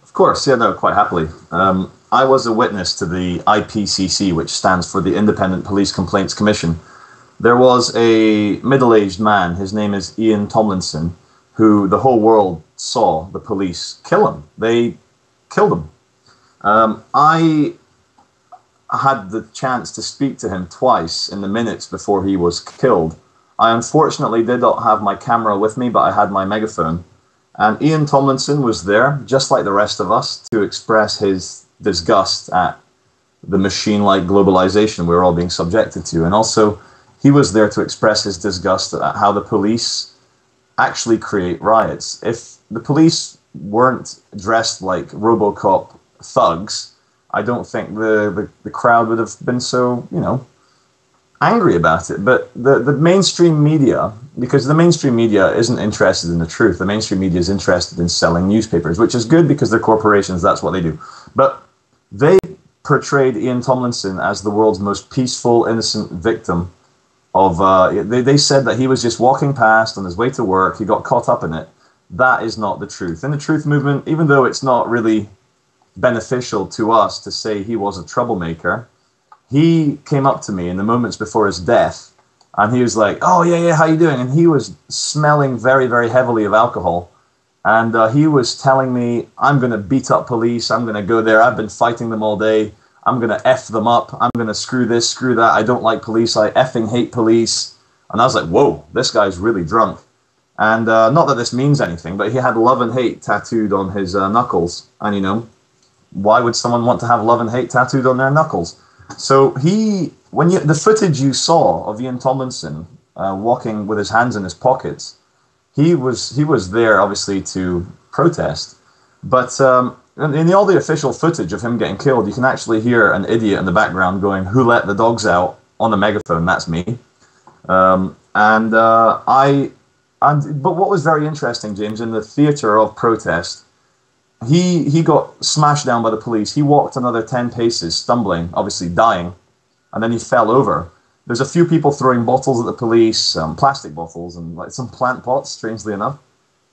Of course, yeah, no, quite happily. I was a witness to the IPCC, which stands for the Independent Police Complaints Commission. There was a middle-aged man, his name is Ian Tomlinson, who the whole world saw the police kill him. They killed him. I had the chance to speak to him twice in the minutes before he was killed. I unfortunately did not have my camera with me, but I had my megaphone. And Ian Tomlinson was there, just like the rest of us, to express his disgust at the machine-like globalization we're all being subjected to. And also, he was there to express his disgust at how the police actually create riots. If the police weren't dressed like RoboCop thugs, I don't think the crowd would have been so, angry about it. But the mainstream media, because the mainstream media isn't interested in the truth, the mainstream media is interested in selling newspapers, which is good because they're corporations, that's what they do. But they portrayed Ian Tomlinson as the world's most peaceful, innocent victim of, they said that he was just walking past on his way to work, he got caught up in it. That is not the truth. In the truth movement, even though it's not really beneficial to us to say he was a troublemaker, he came up to me in the moments before his death, and he was like, "Oh, yeah, how you doing?" And he was smelling very, very heavily of alcohol. And he was telling me, "I'm going to beat up police. I'm going to go there. I've been fighting them all day. I'm going to F them up. I'm going to screw this, screw that. I don't like police. I effing hate police." And I was like, whoa, this guy's really drunk. And not that this means anything, but he had love and hate tattooed on his knuckles. And, why would someone want to have love and hate tattooed on their knuckles? So the footage you saw of Ian Tomlinson walking with his hands in his pockets, he was there obviously to protest. But in all the official footage of him getting killed, you can actually hear an idiot in the background going, "Who let the dogs out?" on a megaphone. That's me. But what was very interesting, James, in the theater of protest, he got smashed down by the police. He walked another 10 paces, stumbling, obviously dying, and then he fell over. There's a few people throwing bottles at the police, plastic bottles, and like some plant pots, strangely enough.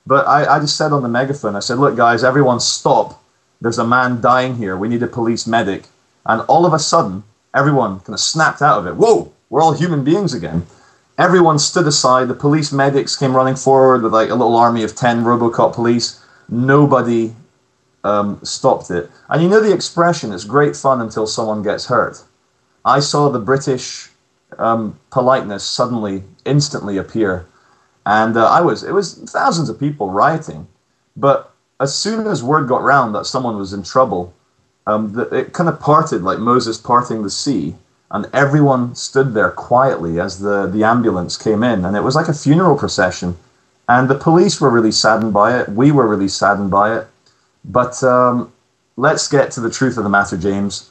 But I just said on the megaphone, I said, "Look, guys, everyone stop. There's a man dying here. We need a police medic." And all of a sudden, everyone kind of snapped out of it. Whoa, we're all human beings again. Everyone stood aside. The police medics came running forward with like a little army of 10 RoboCop police. Nobody stopped it. And you know the expression, "It's great fun until someone gets hurt." I saw the British politeness suddenly, instantly appear. And it was thousands of people rioting. But as soon as word got round that someone was in trouble, it kind of parted like Moses parting the sea. And everyone stood there quietly as the ambulance came in. And it was like a funeral procession. And the police were really saddened by it. We were really saddened by it. But let's get to the truth of the matter, James.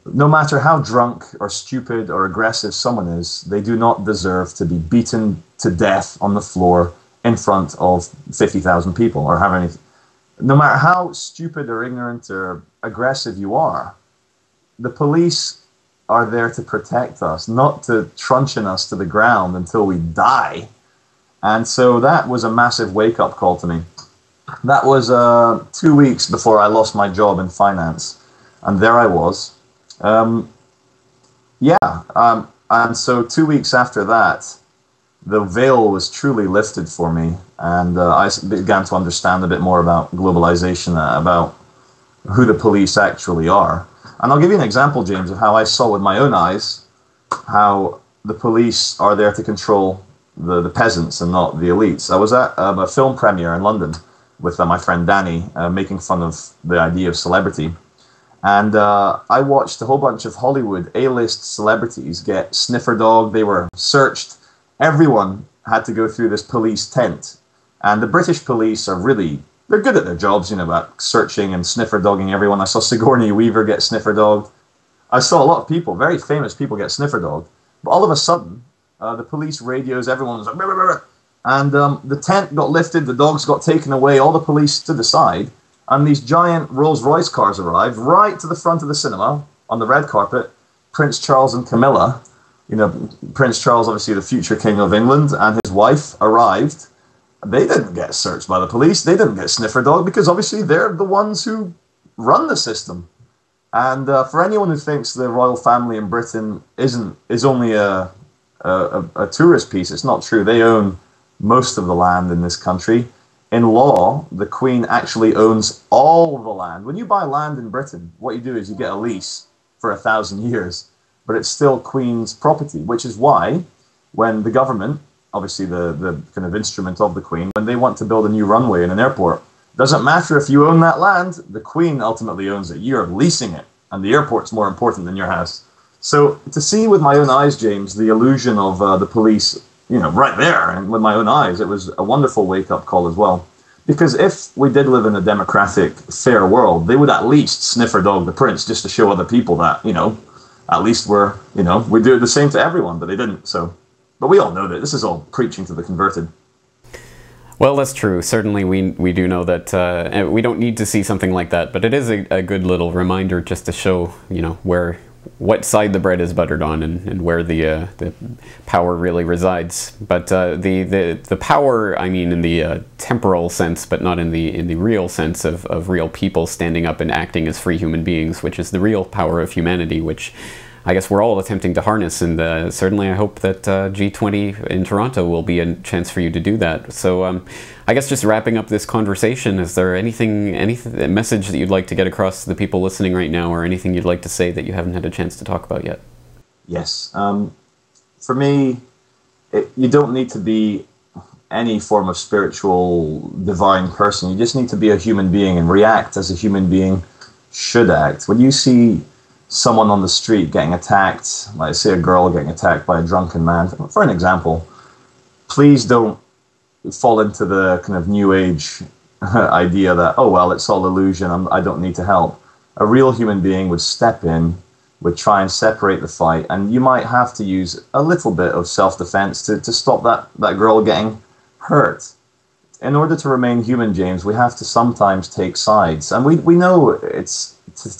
No matter how drunk or stupid or aggressive someone is, they do not deserve to be beaten to death on the floor in front of 50,000 people or have any. No matter how stupid or ignorant or aggressive you are, the police are there to protect us, not to truncheon us to the ground until we die. And so that was a massive wake-up call to me. That was 2 weeks before I lost my job in finance. And there I was. And so 2 weeks after that, the veil was truly lifted for me. And I began to understand a bit more about globalization, about who the police actually are. And I'll give you an example, James, of how I saw with my own eyes how the police are there to control the peasants and not the elites. I was at a film premiere in London with my friend Danny, making fun of the idea of celebrity. And I watched a whole bunch of Hollywood A-list celebrities get sniffer dog. They were searched. Everyone had to go through this police tent. And the British police are really, they're good at their jobs, about searching and sniffer dogging everyone. I saw Sigourney Weaver get sniffer dogged. I saw a lot of people, very famous people, get sniffer dogged. But all of a sudden, the police radios, everyone was like, "Brr, brr, brr." And the tent got lifted, the dogs got taken away, all the police stood aside, and these giant Rolls-Royce cars arrived right to the front of the cinema on the red carpet. Prince Charles and Camilla, Prince Charles, obviously the future King of England, and his wife arrived. They didn't get searched by the police. They didn't get sniffer dog because obviously they're the ones who run the system. And for anyone who thinks the royal family in Britain is only a tourist piece, it's not true. They own most of the land in this country. In law, the Queen actually owns all the land. When you buy land in Britain, what you do is you get a lease for 1,000 years, but it's still Queen's property, which is why when the government, obviously the kind of instrument of the Queen, when they want to build a new runway in an airport, doesn't matter if you own that land, the Queen ultimately owns it. You're leasing it, and the airport's more important than your house. So to see with my own eyes, James, the illusion of the police, right there, and with my own eyes, it was a wonderful wake-up call as well. Because if we did live in a democratic, fair world, they would at least sniffer dog the prince just to show other people that, at least we do the same to everyone, but they didn't. So, but we all know that this is all preaching to the converted. Well, that's true. Certainly we do know that we don't need to see something like that, but it is a good little reminder just to show, what side the bread is buttered on and where the power really resides. But the power, I mean, in the temporal sense, but not in the real sense of real people standing up and acting as free human beings, which is the real power of humanity, which I guess we're all attempting to harness, and certainly I hope that G20 in Toronto will be a chance for you to do that. So I guess just wrapping up this conversation, is there any message that you'd like to get across to the people listening right now, or anything you'd like to say that you haven't had a chance to talk about yet? Yes. For me, you don't need to be any form of spiritual, divine person. You just need to be a human being and react as a human being should act. When you see someone on the street getting attacked, like say a girl getting attacked by a drunken man, for an example, please don't fall into the kind of new age idea that, oh, well, it's all illusion, I don't need to help. A real human being would step in, would try and separate the fight, and you might have to use a little bit of self-defense to stop that girl getting hurt. In order to remain human, James, we have to sometimes take sides. And we know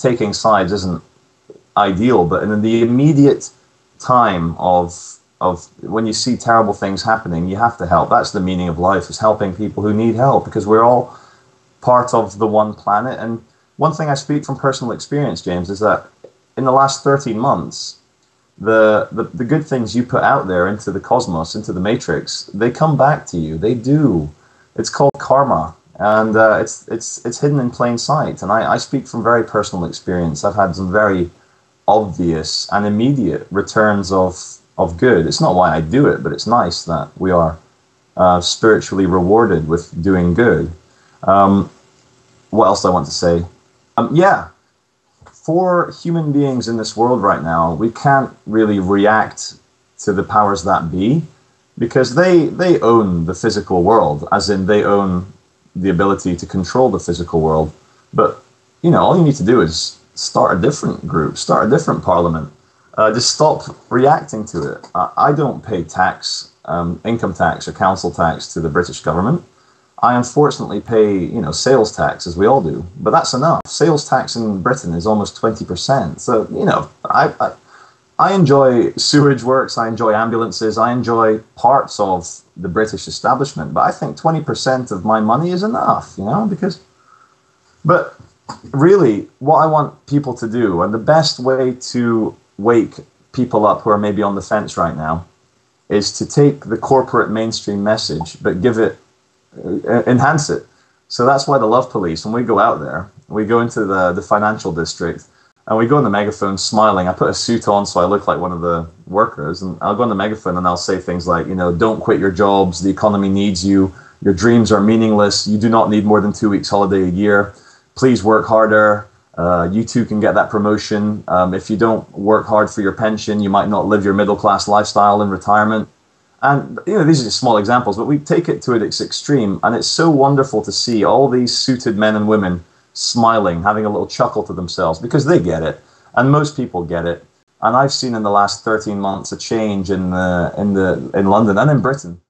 taking sides isn't ideal, but in the immediate time of when you see terrible things happening, you have to help. That's the meaning of life, is helping people who need help, because we're all part of the one planet. And one thing I speak from personal experience, James, is that in the last 13 months, the good things you put out there into the cosmos, into the matrix, they come back to you. They do. It's called karma, and it's hidden in plain sight. And I speak from very personal experience. I've had some very obvious and immediate returns of good. It's not why I do it, but it's nice that we are spiritually rewarded with doing good. What else do I want to say? For human beings in this world right now, we can't really react to the powers that be, because they own the physical world, as in they own the ability to control the physical world. But, all you need to do is start a different group, start a different parliament. Just stop reacting to it. I don't pay tax, income tax or council tax to the British government. I unfortunately pay, sales tax, as we all do, but that's enough. Sales tax in Britain is almost 20%. So, I enjoy sewage works, I enjoy ambulances, I enjoy parts of the British establishment, but I think 20% of my money is enough, but really, what I want people to do, and the best way to wake people up who are maybe on the fence right now, is to take the corporate mainstream message, but enhance it. So that's why the Love Police, when we go out there, we go into the financial district, and we go on the megaphone smiling. I put a suit on so I look like one of the workers, and I'll go on the megaphone and I'll say things like, don't quit your jobs, the economy needs you, your dreams are meaningless, you do not need more than 2 weeks holiday a year. Please work harder. You too can get that promotion. If you don't work hard for your pension, you might not live your middle-class lifestyle in retirement. And these are just small examples, but we take it to its extreme, and it's so wonderful to see all these suited men and women smiling, having a little chuckle to themselves, because they get it, and most people get it. And I've seen in the last 13 months a change in London and in Britain.